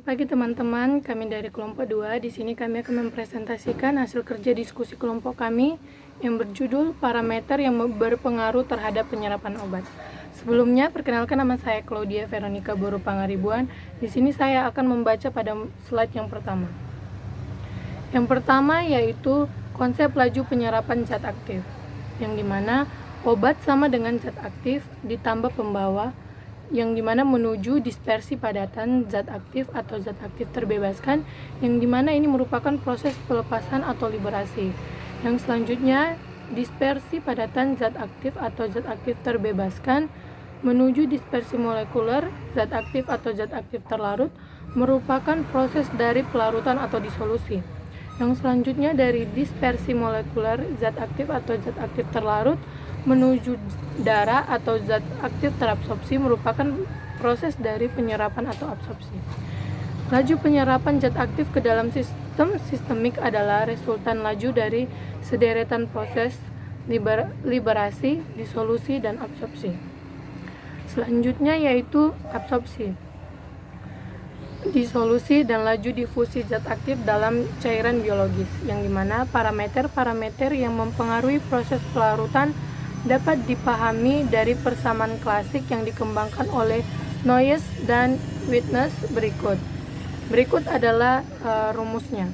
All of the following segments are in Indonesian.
Selamat pagi teman-teman, kami dari kelompok 2. Di sini kami akan mempresentasikan hasil kerja diskusi kelompok kami yang berjudul parameter yang berpengaruh terhadap penyerapan obat. Sebelumnya, perkenalkan nama saya Claudia Veronica Boru Pangaribuan. Di sini saya akan membaca pada slide yang pertama. Yang pertama yaitu konsep laju penyerapan zat aktif, yang dimana obat sama dengan zat aktif ditambah pembawa, yang dimana menuju dispersi padatan zat aktif atau zat aktif terbebaskan, yang dimana ini merupakan proses pelepasan atau liberasi. Yang selanjutnya, dispersi padatan zat aktif atau zat aktif terbebaskan menuju dispersi molekuler zat aktif atau zat aktif terlarut merupakan proses dari pelarutan atau disolusi. Yang selanjutnya, dari dispersi molekuler zat aktif atau zat aktif terlarut menuju darah atau zat aktif terabsorpsi merupakan proses dari penyerapan atau absorpsi. Laju penyerapan zat aktif ke dalam sistem sistemik adalah resultan laju dari sederetan proses liberasi, disolusi, dan absorpsi. Selanjutnya yaitu absorpsi, disolusi, dan laju difusi zat aktif dalam cairan biologis, yang dimana parameter-parameter yang mempengaruhi proses pelarutan dapat dipahami dari persamaan klasik yang dikembangkan oleh Noyes dan Witness berikut. Berikut adalah rumusnya.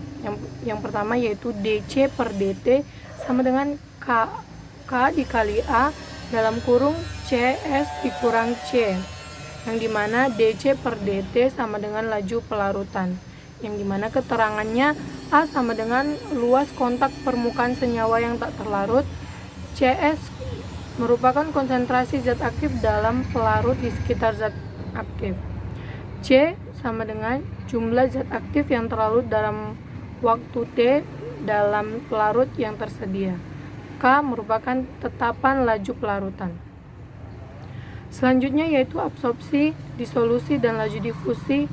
Yang pertama yaitu dC per dt sama dengan K dikali A dalam kurung CS dikurang C, yang dimana dC per dt sama dengan laju pelarutan, yang dimana keterangannya A sama dengan luas kontak permukaan senyawa yang tak terlarut, CS merupakan konsentrasi zat aktif dalam pelarut di sekitar zat aktif, C sama dengan jumlah zat aktif yang terlarut dalam waktu T dalam pelarut yang tersedia, K merupakan tetapan laju pelarutan. Selanjutnya yaitu absorpsi, disolusi, dan laju difusi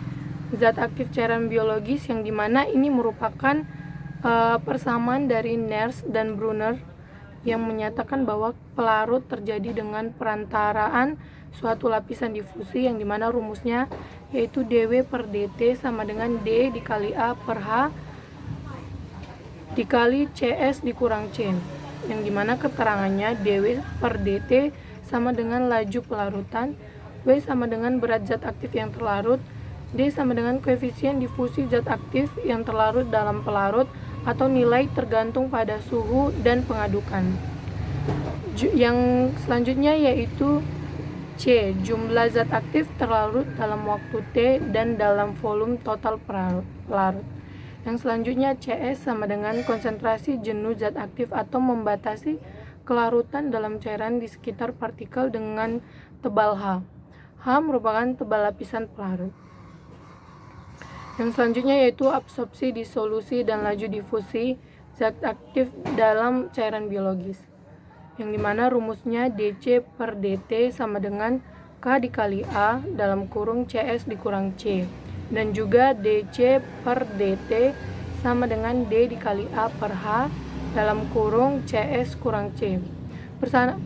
zat aktif cairan biologis, yang dimana ini merupakan persamaan dari Nernst dan Brunner yang menyatakan bahwa pelarut terjadi dengan perantaraan suatu lapisan difusi, yang dimana rumusnya yaitu dW per dt sama dengan D dikali A per H dikali CS dikurang C, yang dimana keterangannya dW per dt sama dengan laju pelarutan, W sama dengan berat zat aktif yang terlarut, D sama dengan koefisien difusi zat aktif yang terlarut dalam pelarut atau nilai tergantung pada suhu dan pengadukan. Yang selanjutnya yaitu C, jumlah zat aktif terlarut dalam waktu T dan dalam volume total pelarut. Yang selanjutnya CS sama dengan konsentrasi jenuh zat aktif atau membatasi kelarutan dalam cairan di sekitar partikel dengan tebal H. H merupakan tebal lapisan pelarut. Yang selanjutnya yaitu absorpsi, disolusi, dan laju difusi zat aktif dalam cairan biologis, yang dimana rumusnya dC per dt sama dengan K dikali A dalam kurung CS dikurang C, dan juga dC per dt sama dengan D dikali A per H dalam kurung CS kurang C.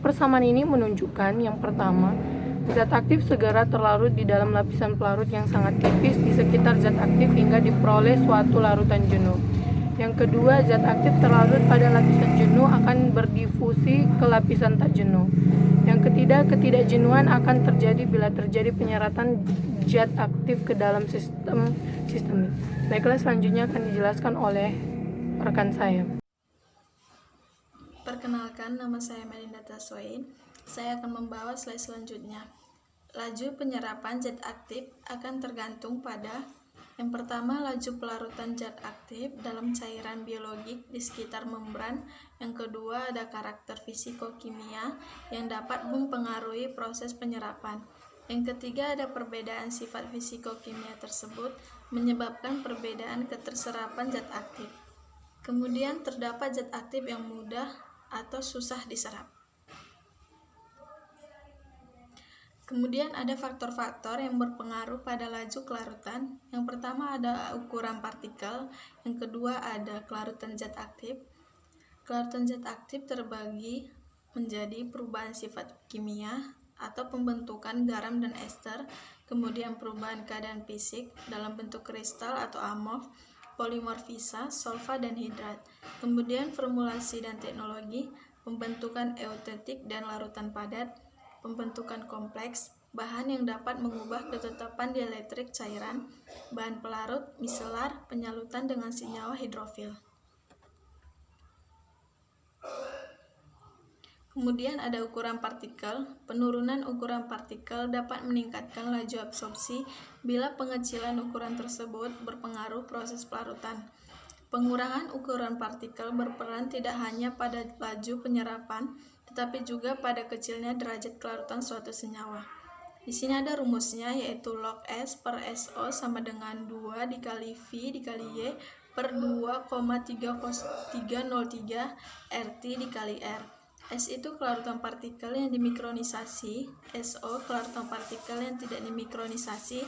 Persamaan ini menunjukkan yang pertama, zat aktif segera terlarut di dalam lapisan pelarut yang sangat tipis di sekitar zat aktif hingga diperoleh suatu larutan jenuh. Yang kedua, zat aktif terlarut pada lapisan jenuh akan berdifusi ke lapisan tak jenuh. Yang ketiga, ketidakjenuhan akan terjadi bila terjadi penyerapan zat aktif ke dalam sistem sistemik. Baiklah, selanjutnya akan dijelaskan oleh rekan saya. Perkenalkan, nama saya Melinda Taswain. Saya akan membawa slide selanjutnya. Laju penyerapan zat aktif akan tergantung pada yang pertama, laju pelarutan zat aktif dalam cairan biologik di sekitar membran. Yang kedua, ada karakter fisikokimia yang dapat mempengaruhi proses penyerapan. Yang ketiga, ada perbedaan sifat fisikokimia tersebut menyebabkan perbedaan keterserapan zat aktif. Kemudian terdapat zat aktif yang mudah atau susah diserap. Kemudian ada faktor-faktor yang berpengaruh pada laju kelarutan. Yang pertama ada ukuran partikel, yang kedua ada kelarutan zat aktif. Kelarutan zat aktif terbagi menjadi perubahan sifat kimia atau pembentukan garam dan ester. kemudian perubahan keadaan fisik dalam bentuk kristal atau amorf, polimorfisa, solvat, dan hidrat, kemudian formulasi dan teknologi, pembentukan eutetik dan larutan padat, pembentukan kompleks, bahan yang dapat mengubah ketetapan dielektrik cairan, bahan pelarut, miselar, penyalutan dengan senyawa hidrofil. Kemudian ada ukuran partikel. Penurunan ukuran partikel dapat meningkatkan laju absorpsi bila pengecilan ukuran tersebut berpengaruh proses pelarutan. Pengurangan ukuran partikel berperan tidak hanya pada laju penyerapan, tetapi juga pada kecilnya derajat kelarutan suatu senyawa. Di sini ada rumusnya, yaitu log S per SO sama dengan 2 dikali V dikali Y per 2,303 RT dikali R. S itu kelarutan partikel yang dimikronisasi, SO kelarutan partikel yang tidak dimikronisasi,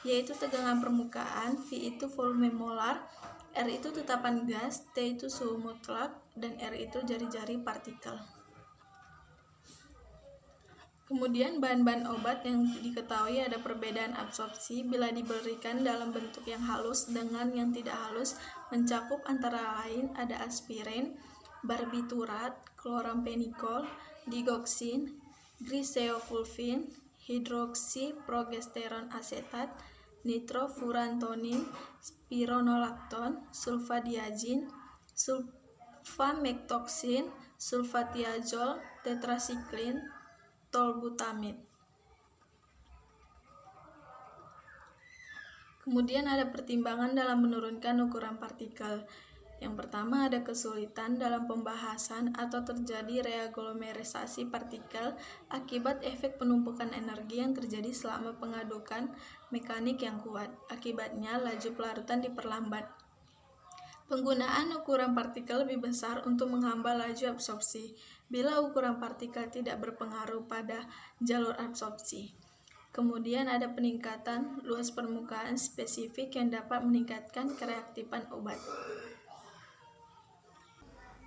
yaitu tegangan permukaan, V itu volume molar, R itu tetapan gas, T itu suhu mutlak, dan R itu jari-jari partikel. Kemudian bahan-bahan obat yang diketahui ada perbedaan absorpsi bila diberikan dalam bentuk yang halus dengan yang tidak halus, mencakup antara lain ada aspirin, barbiturat, klorampenikol, digoxin, griseofulvin, hidroksiprogesteron asetat, nitrofurantoin, spironolakton, sulfadiazin, sulfametoksin, sulfatiazol, tetrasiklin, tolbutamide. Kemudian ada pertimbangan dalam menurunkan ukuran partikel. Yang pertama ada kesulitan dalam pembahasan atau terjadi reaglomerisasi partikel akibat efek penumpukan energi yang terjadi selama pengadukan mekanik yang kuat. Akibatnya laju pelarutan diperlambat. Penggunaan ukuran partikel lebih besar untuk menghambat laju absorpsi bila ukuran partikel tidak berpengaruh pada jalur absorpsi. Kemudian ada peningkatan luas permukaan spesifik yang dapat meningkatkan kereaktifan obat.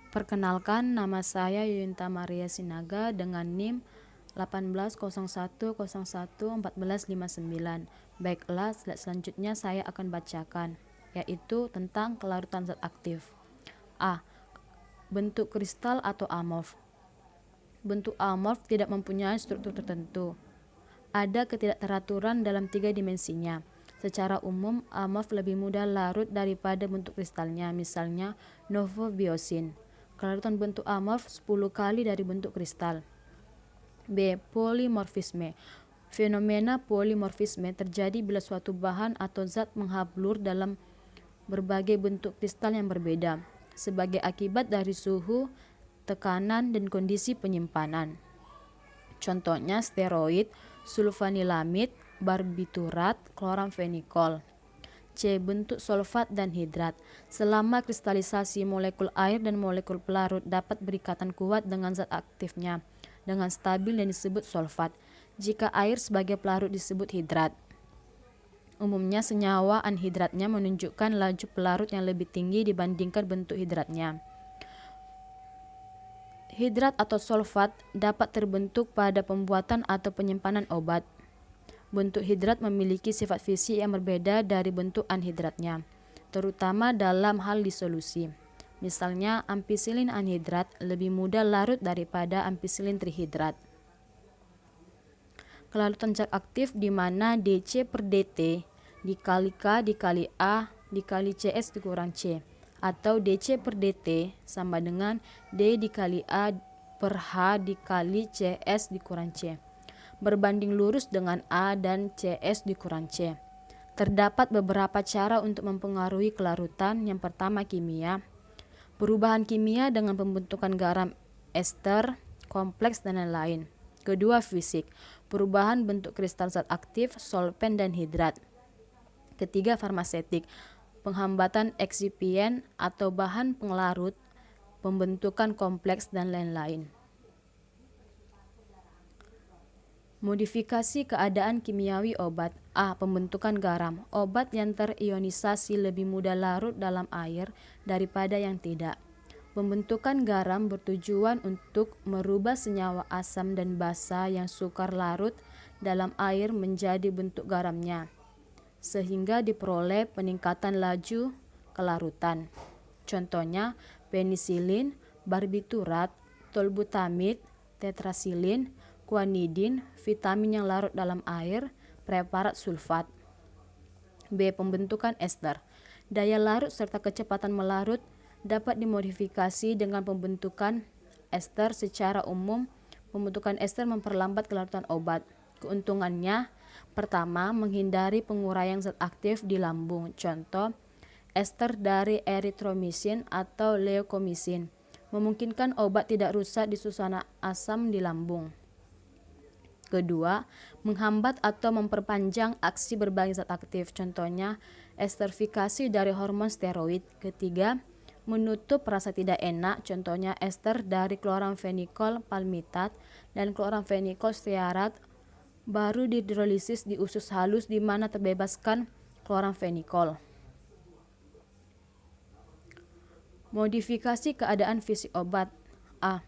Perkenalkan, nama saya Yuyunta Maria Sinaga dengan NIM 1801011459. Baiklah, slide selanjutnya saya akan bacakan, yaitu tentang kelarutan zat aktif. A. Bentuk kristal atau amorf. Bentuk amorf tidak mempunyai struktur tertentu. Ada ketidakteraturan dalam 3 dimensinya. Secara umum, amorf lebih mudah larut daripada bentuk kristalnya, misalnya novobiosin. Kelarutan bentuk amorf 10 kali dari bentuk kristal. B. Polimorfisme. Fenomena polimorfisme terjadi bila suatu bahan atau zat menghablur dalam berbagai bentuk kristal yang berbeda, sebagai akibat dari suhu, tekanan, dan kondisi penyimpanan. Contohnya steroid, sulfanilamid, barbiturat, kloramfenikol. C. Bentuk solvat dan hidrat. Selama kristalisasi molekul air dan molekul pelarut dapat berikatan kuat dengan zat aktifnya dengan stabil dan disebut solvat. Jika air sebagai pelarut disebut hidrat. Umumnya senyawa anhidratnya menunjukkan laju pelarut yang lebih tinggi dibandingkan bentuk hidratnya. Hidrat atau solvat dapat terbentuk pada pembuatan atau penyimpanan obat. Bentuk hidrat memiliki sifat fisik yang berbeda dari bentuk anhidratnya, terutama dalam hal disolusi. Misalnya, ampisilin anhidrat lebih mudah larut daripada ampisilin trihidrat. Kelarutan zat aktif di mana dC per dt dikali K dikali A dikali CS dikurang C, atau dC per dt sama dengan D dikali A per H dikali CS dikurang C, berbanding lurus dengan A dan CS dikurang C. Terdapat beberapa cara untuk mempengaruhi kelarutan. Yang pertama kimia. Perubahan kimia dengan pembentukan garam, ester, kompleks, dan lain-lain. Kedua fisik. Perubahan bentuk kristal zat aktif, solven, dan hidrat. Ketiga farmasetik. Penghambatan eksipien atau bahan penglarut, pembentukan kompleks, dan lain-lain. Modifikasi keadaan kimiawi obat. A. Pembentukan garam. Obat yang terionisasi lebih mudah larut dalam air daripada yang tidak. Pembentukan garam bertujuan untuk merubah senyawa asam dan basa yang sukar larut dalam air menjadi bentuk garamnya, sehingga diperoleh peningkatan laju kelarutan. Contohnya penisilin, barbiturat, tolbutamid, tetrasilin, guanidin, vitamin yang larut dalam air, preparat sulfat. B. Pembentukan ester. Daya larut serta kecepatan melarut dapat dimodifikasi dengan pembentukan ester. Secara umum, pembentukan ester memperlambat kelarutan obat. Keuntungannya, pertama, menghindari penguraian zat aktif di lambung. Contoh, ester dari eritromisin atau leukomisin, memungkinkan obat tidak rusak di susunan asam di lambung. Kedua, menghambat atau memperpanjang aksi berbagai zat aktif, contohnya esterifikasi dari hormon steroid. Ketiga, menutup rasa tidak enak, contohnya ester dari kloramfenikol palmitat dan kloramfenikol stearat baru dihidrolisis di usus halus di mana terbebaskan kloramfenikol. Modifikasi keadaan fisik obat. A.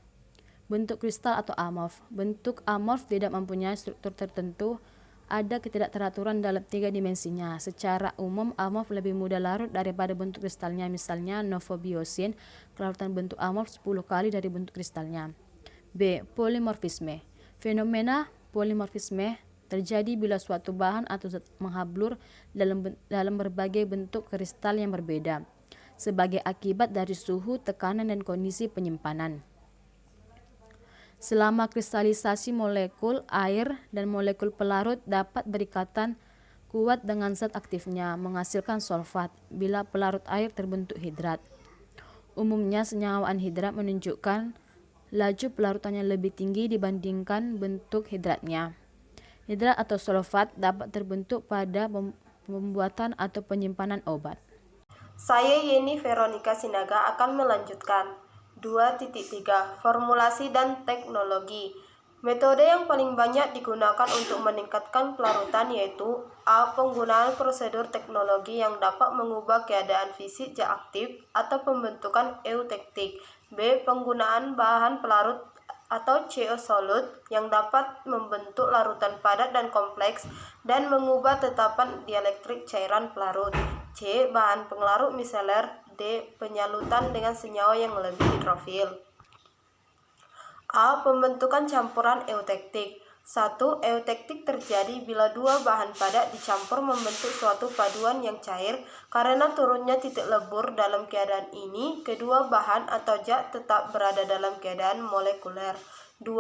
Bentuk kristal atau amorf. Bentuk amorf tidak mempunyai struktur tertentu, ada ketidakteraturan dalam 3 dimensinya. Secara umum, amorf lebih mudah larut daripada bentuk kristalnya. Misalnya novobiosin, kelarutan bentuk amorf 10 kali dari bentuk kristalnya. B. Polimorfisme. Fenomena polimorfisme terjadi bila suatu bahan atau zat menghablur dalam berbagai bentuk kristal yang berbeda, sebagai akibat dari suhu, tekanan, dan kondisi penyimpanan. Selama kristalisasi molekul air dan molekul pelarut dapat berikatan kuat dengan zat aktifnya, menghasilkan sulfat. Bila pelarut air terbentuk hidrat, umumnya senyawa anhidrat menunjukkan laju pelarutannya lebih tinggi dibandingkan bentuk hidratnya. Hidrat atau sulfat dapat terbentuk pada pembuatan atau penyimpanan obat. Saya Yeni Veronica Sinaga akan melanjutkan 2.3 Formulasi dan teknologi. Metode yang paling banyak digunakan untuk meningkatkan pelarutan yaitu A. Penggunaan prosedur teknologi yang dapat mengubah keadaan fisik zat aktif atau pembentukan eutektik. B. Penggunaan bahan pelarut atau CO solut yang dapat membentuk larutan padat dan kompleks dan mengubah tetapan dielektrik cairan pelarut. C. Bahan penglarut miseler. D. Penyalutan dengan senyawa yang lebih hidrofil. A. Pembentukan campuran eutektik. 1. Eutektik terjadi bila dua bahan padat dicampur membentuk suatu paduan yang cair. Karena turunnya titik lebur dalam keadaan ini, kedua bahan atau zat tetap berada dalam keadaan molekuler. 2.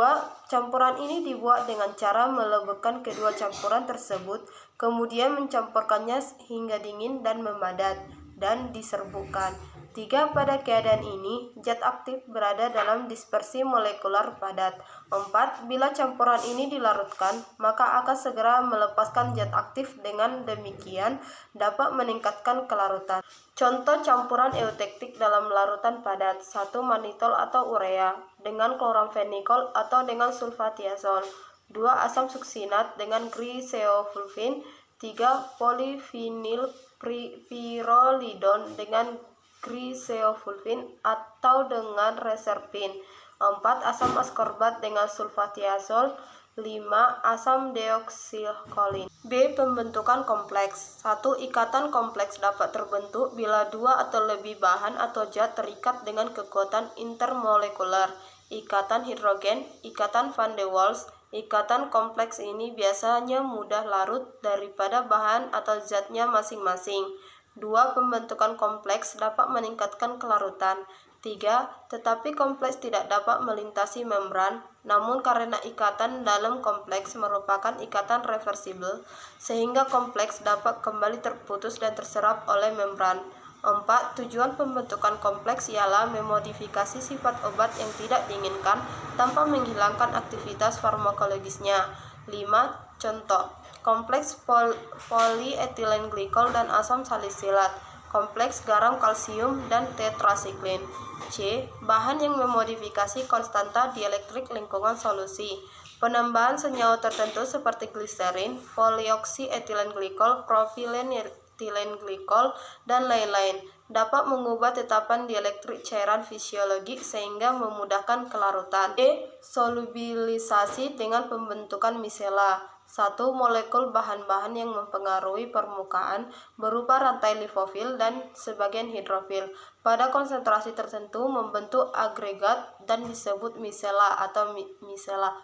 Campuran ini dibuat dengan cara meleburkan kedua campuran tersebut, kemudian mencampurkannya hingga dingin dan memadat, dan diserbukkan. 3. Pada keadaan ini, zat aktif berada dalam dispersi molekular padat. 4. Bila campuran ini dilarutkan, maka akan segera melepaskan zat aktif. Dengan demikian, dapat meningkatkan kelarutan. Contoh campuran eutektik dalam larutan padat. 1. Manitol atau urea dengan kloramfenikol atau dengan sulfatiazol. 2. Asam suksinat dengan griseofulvin. 3. Polivinil pirolidon dengan griseofulvin atau dengan reserpin. 4. Asam askorbat dengan sulfatiazol. 5. Asam deoksilkolin. B. Pembentukan kompleks. 1. Ikatan kompleks dapat terbentuk bila dua atau lebih bahan atau zat terikat dengan kekuatan intermolekuler. Ikatan hidrogen, ikatan van de Waals. Ikatan kompleks ini biasanya mudah larut daripada bahan atau zatnya masing-masing. 2. Pembentukan kompleks dapat meningkatkan kelarutan. 3. Tetapi kompleks tidak dapat melintasi membran, namun karena ikatan dalam kompleks merupakan ikatan reversibel, sehingga kompleks dapat kembali terputus dan terserap oleh membran. 4. Tujuan pembentukan kompleks ialah memodifikasi sifat obat yang tidak diinginkan tanpa menghilangkan aktivitas farmakologisnya. 5. Contoh, kompleks polietilen glikol dan asam salisilat, kompleks garam kalsium dan tetrasiklin. C. Bahan yang memodifikasi konstanta dielektrik lingkungan solusi. Penambahan senyawa tertentu seperti gliserin, polioksietilen glikol, propilen etilen glikol, dan lain-lain dapat mengubah tetapan dielektrik cairan fisiologik sehingga memudahkan kelarutan. D. Solubilisasi dengan pembentukan misela. 1. Molekul bahan-bahan yang mempengaruhi permukaan berupa rantai lipofil dan sebagian hidrofil. Pada konsentrasi tertentu membentuk agregat dan disebut misela atau misela.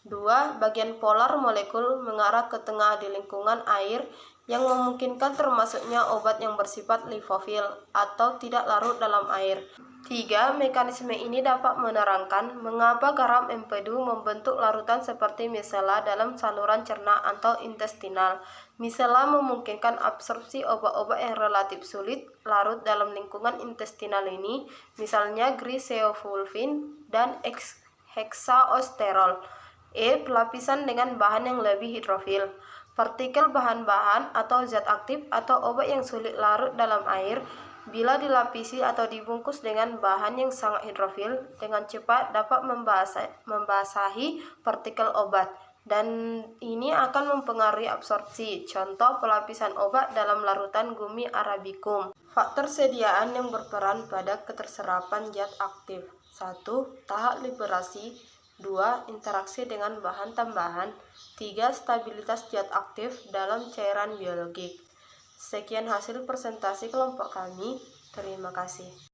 2. Bagian polar molekul mengarah ke tengah di lingkungan air yang memungkinkan termasuknya obat yang bersifat lipofil atau tidak larut dalam air. 3. Mekanisme ini dapat menerangkan mengapa garam empedu membentuk larutan seperti misela dalam saluran cerna atau intestinal. Misela memungkinkan absorpsi obat-obat yang relatif sulit larut dalam lingkungan intestinal ini, misalnya griseofulvin dan heksaosterol. Pelapisan dengan bahan yang lebih hidrofil. Partikel bahan-bahan atau zat aktif atau obat yang sulit larut dalam air bila dilapisi atau dibungkus dengan bahan yang sangat hidrofil dengan cepat dapat membasahi partikel obat dan ini akan mempengaruhi absorpsi. Contoh pelapisan obat dalam larutan gumi arabicum. Faktor sediaan yang berperan pada keterserapan zat aktif. 1. Tahap liberasi. 2. Interaksi dengan bahan tambahan. 3. Stabilitas zat aktif dalam cairan biologik. Sekian hasil presentasi kelompok kami. Terima kasih.